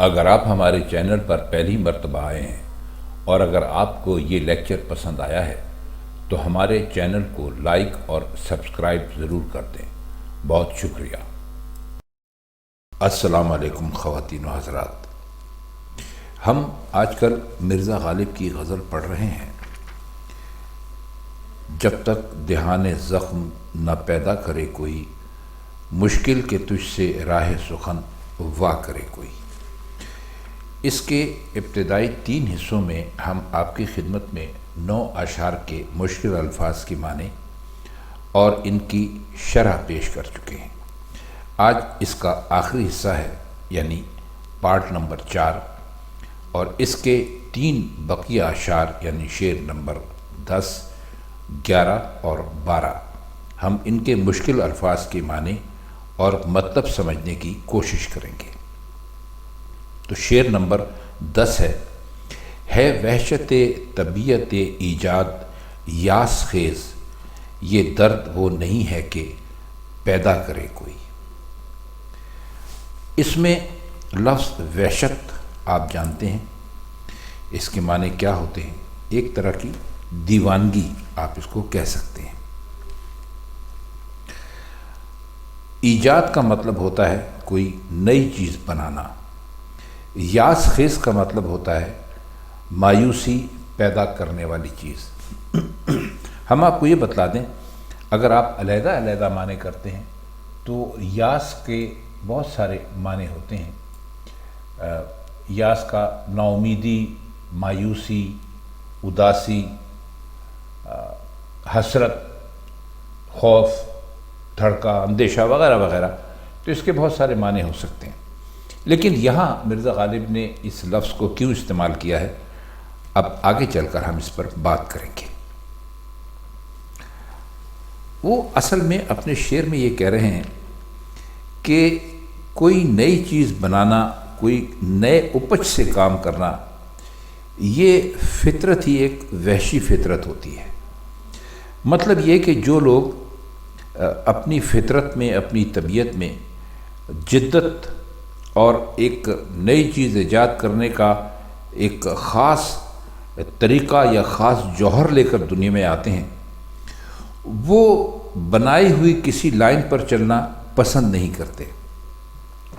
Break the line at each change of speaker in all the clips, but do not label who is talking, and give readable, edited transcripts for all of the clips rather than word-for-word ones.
اگر آپ ہمارے چینل پر پہلی مرتبہ آئے ہیں اور اگر آپ کو یہ لیکچر پسند آیا ہے تو ہمارے چینل کو لائک اور سبسکرائب ضرور کر دیں۔ بہت شکریہ۔ السلام علیکم خواتین و حضرات، ہم آج کل مرزا غالب کی غزل پڑھ رہے ہیں، جب تک دہانے زخم نہ پیدا کرے کوئی، مشکل کے تجھ سے راہ سخن وا کرے کوئی۔ اس کے ابتدائی 3 حصوں میں ہم آپ کی خدمت میں 9 اشعار کے مشکل الفاظ کی معنی اور ان کی شرح پیش کر چکے ہیں۔ آج اس کا آخری حصہ ہے، یعنی پارٹ نمبر 4، اور اس کے 3 بقیہ اشعار یعنی شعر نمبر 10، 11 اور 12 ہم ان کے مشکل الفاظ کے معنی اور مطلب سمجھنے کی کوشش کریں گے۔ تو شعر نمبر 10 ہے وحشت طبیعت ایجاد یاس خیز، یہ درد وہ نہیں ہے کہ پیدا کرے کوئی۔ اس میں لفظ وحشت آپ جانتے ہیں، اس کے معنی کیا ہوتے ہیں؟ ایک طرح کی دیوانگی آپ اس کو کہہ سکتے ہیں۔ ایجاد کا مطلب ہوتا ہے کوئی نئی چیز بنانا، یاس خیز کا مطلب ہوتا ہے مایوسی پیدا کرنے والی چیز۔ ہم آپ کو یہ بتلا دیں، اگر آپ علیحدہ علیحدہ معنی کرتے ہیں تو یاس کے بہت سارے معنی ہوتے ہیں۔ یاس کا نا امیدی، مایوسی، اداسی، حسرت، خوف، دھڑکا، اندیشہ وغیرہ وغیرہ، تو اس کے بہت سارے معنی ہو سکتے ہیں۔ لیکن یہاں مرزا غالب نے اس لفظ کو کیوں استعمال کیا ہے، اب آگے چل کر ہم اس پر بات کریں گے۔ وہ اصل میں اپنے شعر میں یہ کہہ رہے ہیں کہ کوئی نئی چیز بنانا، کوئی نئے اپج سے کام کرنا، یہ فطرت ہی ایک وحشی فطرت ہوتی ہے۔ مطلب یہ کہ جو لوگ اپنی فطرت میں، اپنی طبیعت میں جدت اور ایک نئی چیز ایجاد کرنے کا ایک خاص طریقہ یا خاص جوہر لے کر دنیا میں آتے ہیں، وہ بنائی ہوئی کسی لائن پر چلنا پسند نہیں کرتے،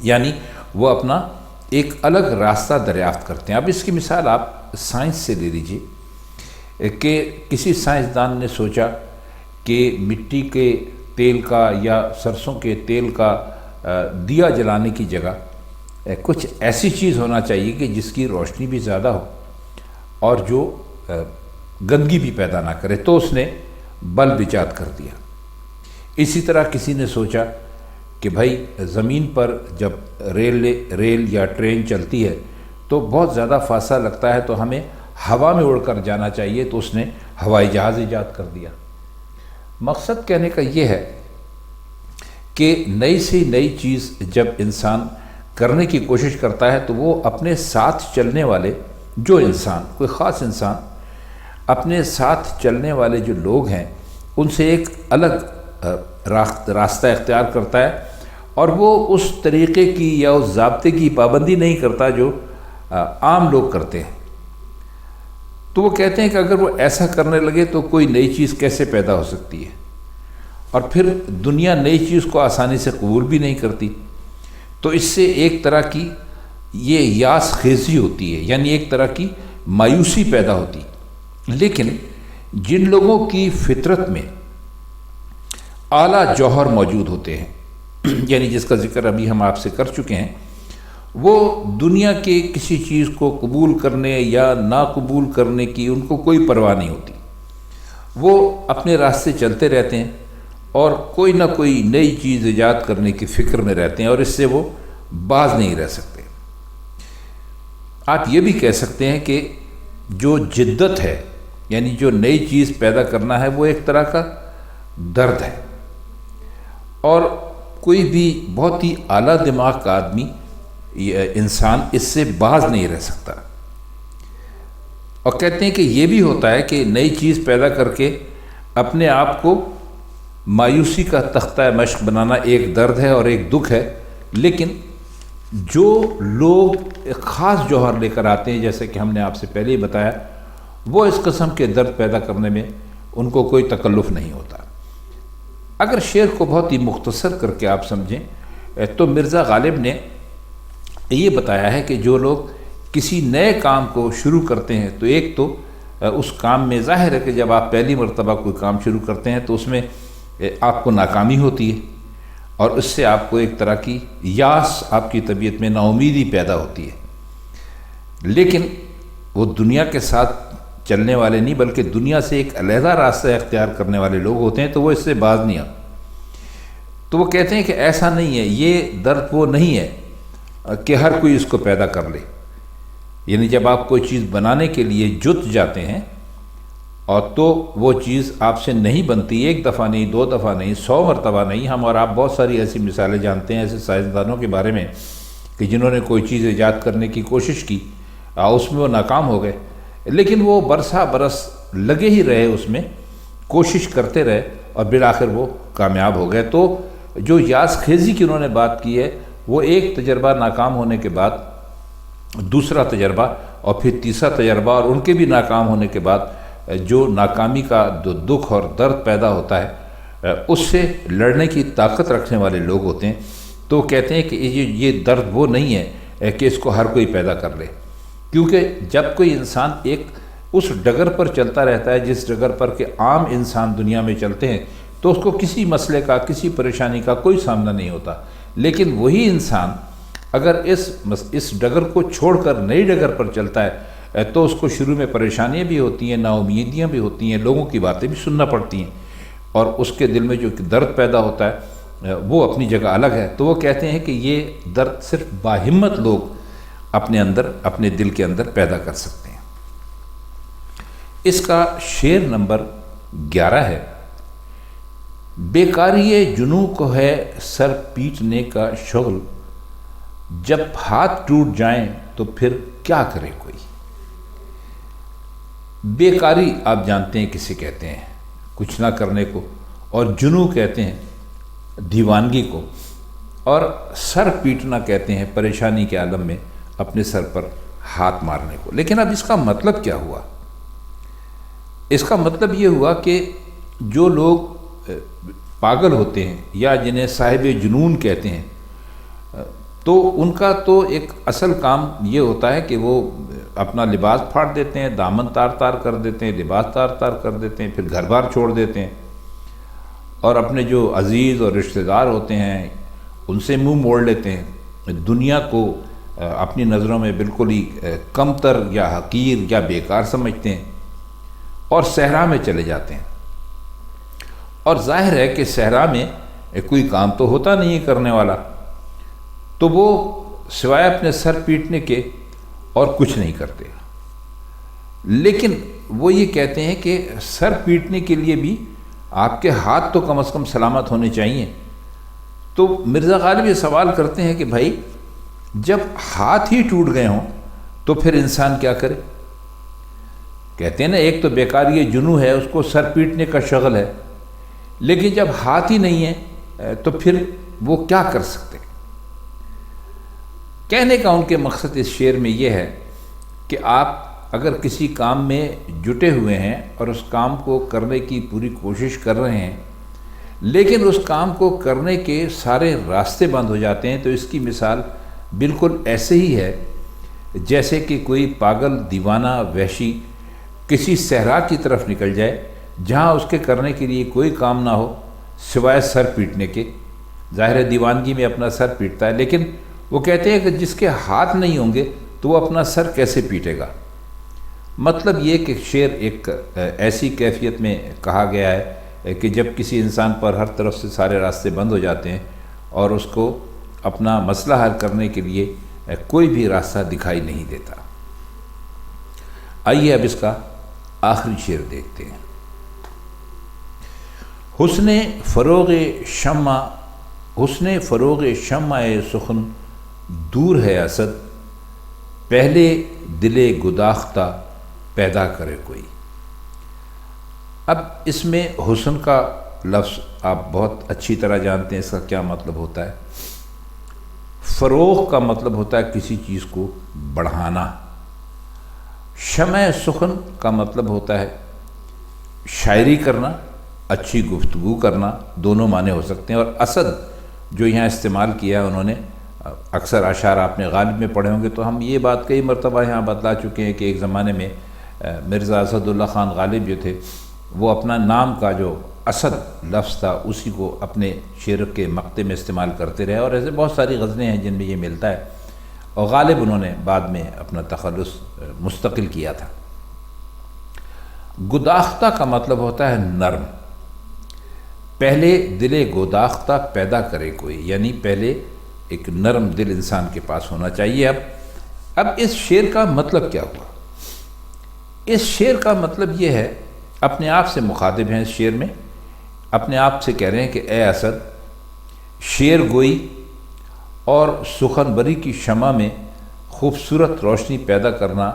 یعنی وہ اپنا ایک الگ راستہ دریافت کرتے ہیں۔ اب اس کی مثال آپ سائنس سے لے لیجئے کہ کسی سائنسدان نے سوچا کہ مٹی کے تیل کا یا سرسوں کے تیل کا دیا جلانے کی جگہ کچھ ایسی چیز ہونا چاہیے کہ جس کی روشنی بھی زیادہ ہو اور جو گندگی بھی پیدا نہ کرے، تو اس نے بلب ایجاد کر دیا۔ اسی طرح کسی نے سوچا کہ بھائی زمین پر جب ریل یا ٹرین چلتی ہے تو بہت زیادہ فاصلہ لگتا ہے، تو ہمیں ہوا میں اڑ کر جانا چاہیے، تو اس نے ہوائی جہاز ایجاد کر دیا۔ مقصد کہنے کا یہ ہے کہ نئی سے نئی چیز جب انسان کرنے کی کوشش کرتا ہے تو وہ اپنے ساتھ چلنے والے جو انسان، کوئی خاص انسان، اپنے ساتھ چلنے والے جو لوگ ہیں ان سے ایک الگ راستہ اختیار کرتا ہے، اور وہ اس طریقے کی یا اس ضابطے کی پابندی نہیں کرتا جو عام لوگ کرتے ہیں۔ تو وہ کہتے ہیں کہ اگر وہ ایسا کرنے لگے تو کوئی نئی چیز کیسے پیدا ہو سکتی ہے، اور پھر دنیا نئی چیز کو آسانی سے قبول بھی نہیں کرتی، تو اس سے ایک طرح کی یہ یاس خیزی ہوتی ہے، یعنی ایک طرح کی مایوسی پیدا ہوتی۔ لیکن جن لوگوں کی فطرت میں اعلیٰ جوہر موجود ہوتے ہیں، یعنی جس کا ذکر ابھی ہم آپ سے کر چکے ہیں، وہ دنیا کے کسی چیز کو قبول کرنے یا نا قبول کرنے کی ان کو کوئی پرواہ نہیں ہوتی۔ وہ اپنے راستے چلتے رہتے ہیں اور کوئی نہ کوئی نئی چیز ایجاد کرنے کی فکر میں رہتے ہیں، اور اس سے وہ باز نہیں رہ سکتے۔ آپ یہ بھی کہہ سکتے ہیں کہ جو جدت ہے، یعنی جو نئی چیز پیدا کرنا ہے، وہ ایک طرح کا درد ہے، اور کوئی بھی بہت ہی اعلیٰ دماغ کا آدمی، انسان، اس سے باز نہیں رہ سکتا۔ اور کہتے ہیں کہ یہ بھی ہوتا ہے کہ نئی چیز پیدا کر کے اپنے آپ کو مایوسی کا تختہ مشق بنانا ایک درد ہے اور ایک دکھ ہے، لیکن جو لوگ ایک خاص جوہر لے کر آتے ہیں، جیسے کہ ہم نے آپ سے پہلے ہی بتایا، وہ اس قسم کے درد پیدا کرنے میں ان کو کوئی تکلف نہیں ہوتا۔ اگر شعر کو بہت ہی مختصر کر کے آپ سمجھیں تو مرزا غالب نے یہ بتایا ہے کہ جو لوگ کسی نئے کام کو شروع کرتے ہیں تو ایک تو اس کام میں ظاہر ہے کہ جب آپ پہلی مرتبہ کوئی کام شروع کرتے ہیں تو اس میں آپ کو ناکامی ہوتی ہے، اور اس سے آپ کو ایک طرح کی یاس، آپ کی طبیعت میں نا امیدی پیدا ہوتی ہے۔ لیکن وہ دنیا کے ساتھ چلنے والے نہیں بلکہ دنیا سے ایک علیحدہ راستہ اختیار کرنے والے لوگ ہوتے ہیں، تو وہ اس سے باز نہیں آتے۔ تو وہ کہتے ہیں کہ ایسا نہیں ہے، یہ درد وہ نہیں ہے کہ ہر کوئی اس کو پیدا کر لے۔ یعنی جب آپ کوئی چیز بنانے کے لیے جت جاتے ہیں اور تو وہ چیز آپ سے نہیں بنتی، ایک دفعہ نہیں، دو دفعہ نہیں، 100 مرتبہ نہیں۔ ہم اور آپ بہت ساری ایسی مثالیں جانتے ہیں ایسے سائنسدانوں کے بارے میں کہ جنہوں نے کوئی چیز ایجاد کرنے کی کوشش کی، اس میں وہ ناکام ہو گئے، لیکن وہ برسا برس لگے ہی رہے، اس میں کوشش کرتے رہے اور بالآخر وہ کامیاب ہو گئے۔ تو جو یاس خیزی کی انہوں نے بات کی ہے، وہ ایک تجربہ ناکام ہونے کے بعد دوسرا تجربہ اور پھر تیسرا تجربہ، اور ان کے بھی ناکام ہونے کے بعد جو ناکامی کا جو دکھ اور درد پیدا ہوتا ہے، اس سے لڑنے کی طاقت رکھنے والے لوگ ہوتے ہیں۔ تو کہتے ہیں کہ یہ درد وہ نہیں ہے کہ اس کو ہر کوئی پیدا کر لے، کیونکہ جب کوئی انسان ایک اس ڈگر پر چلتا رہتا ہے جس ڈگر پر کہ عام انسان دنیا میں چلتے ہیں، تو اس کو کسی مسئلے کا، کسی پریشانی کا کوئی سامنا نہیں ہوتا۔ لیکن وہی انسان اگر اس ڈگر کو چھوڑ کر نئی ڈگر پر چلتا ہے تو اس کو شروع میں پریشانیاں بھی ہوتی ہیں، نا امیدیاں بھی ہوتی ہیں، لوگوں کی باتیں بھی سننا پڑتی ہیں، اور اس کے دل میں جو درد پیدا ہوتا ہے وہ اپنی جگہ الگ ہے۔ تو وہ کہتے ہیں کہ یہ درد صرف باہمت لوگ اپنے اندر، اپنے دل کے اندر پیدا کر سکتے ہیں۔ اس کا شعر نمبر 11 ہے: بیکاری جنوں کو ہے سر پیٹنے کا شغل، جب ہاتھ ٹوٹ جائیں تو پھر کیا کرے کوئی۔ بیکاری آپ جانتے ہیں کسے کہتے ہیں، کچھ نہ کرنے کو، اور جنوں کہتے ہیں دیوانگی کو، اور سر پیٹنا کہتے ہیں پریشانی کے عالم میں اپنے سر پر ہاتھ مارنے کو۔ لیکن اب اس کا مطلب کیا ہوا؟ اس کا مطلب یہ ہوا کہ جو لوگ پاگل ہوتے ہیں یا جنہیں صاحب جنون کہتے ہیں، تو ان کا تو ایک اصل کام یہ ہوتا ہے کہ وہ اپنا لباس پھاڑ دیتے ہیں، دامن تار تار کر دیتے ہیں، لباس تار تار کر دیتے ہیں، پھر گھر بار چھوڑ دیتے ہیں، اور اپنے جو عزیز اور رشتہ دار ہوتے ہیں ان سے منہ موڑ لیتے ہیں، دنیا کو اپنی نظروں میں بالکل ہی کمتر یا حقیر یا بیکار سمجھتے ہیں، اور صحرا میں چلے جاتے ہیں۔ اور ظاہر ہے کہ صحرا میں کوئی کام تو ہوتا نہیں ہے کرنے والا، تو وہ سوائے اپنے سر پیٹنے کے اور کچھ نہیں کرتے۔ لیکن وہ یہ کہتے ہیں کہ سر پیٹنے کے لیے بھی آپ کے ہاتھ تو کم از کم سلامت ہونے چاہیے۔ تو مرزا غالب یہ سوال کرتے ہیں کہ بھائی جب ہاتھ ہی ٹوٹ گئے ہوں تو پھر انسان کیا کرے؟ کہتے ہیں نا، ایک تو بیکاری جنوں ہے، اس کو سر پیٹنے کا شغل ہے، لیکن جب ہاتھ ہی نہیں ہے تو پھر وہ کیا کر سکتے؟ کہنے کا ان کے مقصد اس شعر میں یہ ہے کہ آپ اگر کسی کام میں جٹے ہوئے ہیں اور اس کام کو کرنے کی پوری کوشش کر رہے ہیں، لیکن اس کام کو کرنے کے سارے راستے بند ہو جاتے ہیں، تو اس کی مثال بالکل ایسے ہی ہے جیسے کہ کوئی پاگل، دیوانہ، وحشی کسی صحرا کی طرف نکل جائے جہاں اس کے کرنے کے لیے کوئی کام نہ ہو سوائے سر پیٹنے کے۔ ظاہر دیوانگی میں اپنا سر پیٹتا ہے، لیکن وہ کہتے ہیں کہ جس کے ہاتھ نہیں ہوں گے تو وہ اپنا سر کیسے پیٹے گا۔ مطلب یہ کہ شعر ایک ایسی کیفیت میں کہا گیا ہے کہ جب کسی انسان پر ہر طرف سے سارے راستے بند ہو جاتے ہیں اور اس کو اپنا مسئلہ حل کرنے کے لیے کوئی بھی راستہ دکھائی نہیں دیتا۔ آئیے اب اس کا آخری شعر دیکھتے ہیں۔ حسن فروغ شمع سخن دور ہے اسد، پہلے دل گداختہ پیدا کرے کوئی۔ اب اس میں حسن کا لفظ آپ بہت اچھی طرح جانتے ہیں اس کا کیا مطلب ہوتا ہے۔ فروغ کا مطلب ہوتا ہے کسی چیز کو بڑھانا، شمع سخن کا مطلب ہوتا ہے شاعری کرنا، اچھی گفتگو کرنا، دونوں معنی ہو سکتے ہیں۔ اور اسد جو یہاں استعمال کیا انہوں نے، اکثر اشعار آپ نے غالب میں پڑھے ہوں گے، تو ہم یہ بات کئی مرتبہ یہاں بتلا چکے ہیں کہ ایک زمانے میں مرزا اسد اللہ خان غالب جو تھے وہ اپنا نام کا جو اسد لفظ تھا اسی کو اپنے شعر کے مقطع میں استعمال کرتے رہے، اور ایسے بہت ساری غزلیں ہیں جن میں یہ ملتا ہے، اور غالب انہوں نے بعد میں اپنا تخلص مستقل کیا تھا۔ گداختہ کا مطلب ہوتا ہے نرم، پہلے دل گداختہ پیدا کرے کوئی، یعنی پہلے ایک نرم دل انسان کے پاس ہونا چاہیے۔ اب اس شعر کا مطلب کیا ہوا؟ اس شعر کا مطلب یہ ہے، اپنے آپ سے مخاطب ہیں اس شعر میں، اپنے آپ سے کہہ رہے ہیں کہ اے اسد، شعر گوئی اور سخن بری کی شمع میں خوبصورت روشنی پیدا کرنا،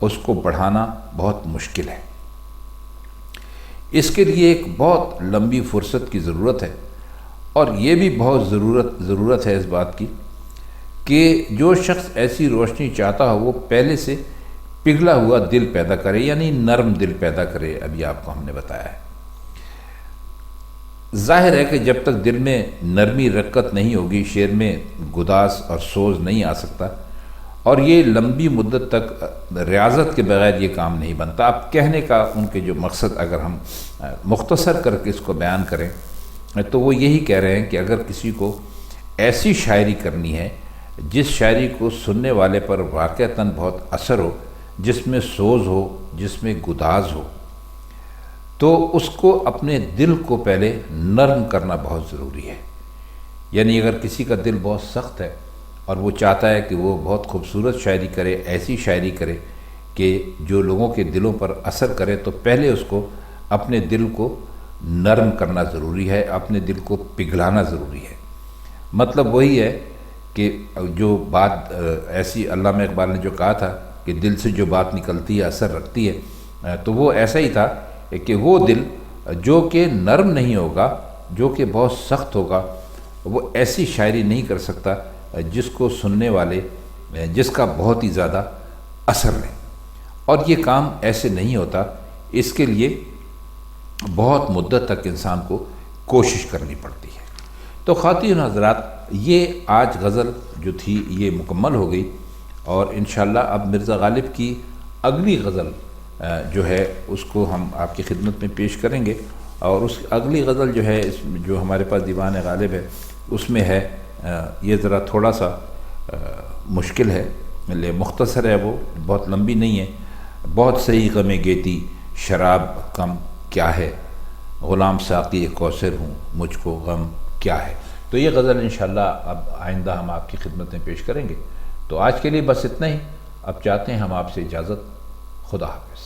اس کو بڑھانا بہت مشکل ہے۔ اس کے لیے ایک بہت لمبی فرصت کی ضرورت ہے، اور یہ بھی بہت ضرورت ہے اس بات کی کہ جو شخص ایسی روشنی چاہتا ہو وہ پہلے سے پگھلا ہوا دل پیدا کرے، یعنی نرم دل پیدا کرے۔ ابھی آپ کو ہم نے بتایا ہے، ظاہر ہے کہ جب تک دل میں نرمی رقت نہیں ہوگی، شعر میں گداز اور سوز نہیں آ سکتا، اور یہ لمبی مدت تک ریاضت کے بغیر یہ کام نہیں بنتا۔ اب کہنے کا ان کے جو مقصد اگر ہم مختصر کر کے اس کو بیان کریں تو وہ یہی کہہ رہے ہیں کہ اگر کسی کو ایسی شاعری کرنی ہے جس شاعری کو سننے والے پر واقعتاً بہت اثر ہو، جس میں سوز ہو، جس میں گداز ہو، تو اس کو اپنے دل کو پہلے نرم کرنا بہت ضروری ہے۔ یعنی اگر کسی کا دل بہت سخت ہے اور وہ چاہتا ہے کہ وہ بہت خوبصورت شاعری کرے، ایسی شاعری کرے کہ جو لوگوں کے دلوں پر اثر کرے، تو پہلے اس کو اپنے دل کو نرم کرنا ضروری ہے، اپنے دل کو پگھلانا ضروری ہے۔ مطلب وہی ہے کہ جو بات ایسی علامہ اقبال نے جو کہا تھا کہ دل سے جو بات نکلتی ہے اثر رکھتی ہے، تو وہ ایسا ہی تھا کہ وہ دل جو کہ نرم نہیں ہوگا، جو کہ بہت سخت ہوگا، وہ ایسی شاعری نہیں کر سکتا جس کو سننے والے، جس کا بہت ہی زیادہ اثر لیں، اور یہ کام ایسے نہیں ہوتا۔ اس کے لیے بہت مدت تک انسان کو کوشش کرنی پڑتی ہے۔ تو خواتین حضرات، یہ آج غزل جو تھی یہ مکمل ہو گئی، اور انشاءاللہ اب مرزا غالب کی اگلی غزل جو ہے اس کو ہم آپ کی خدمت میں پیش کریں گے، اور اس اگلی غزل جو ہے جو ہمارے پاس دیوان غالب ہے اس میں ہے، یہ ذرا تھوڑا سا مشکل ہے، مختصر ہے، وہ بہت لمبی نہیں ہے۔ بہت صحیح غم گیتی شراب کم کیا ہے، غلام ساقی کوثر ہوں مجھ کو غم کیا ہے۔ تو یہ غزل انشاءاللہ اب آئندہ ہم آپ کی خدمت میں پیش کریں گے۔ تو آج کے لیے بس اتنا ہی، اب چاہتے ہیں ہم آپ سے اجازت۔ خدا حافظ۔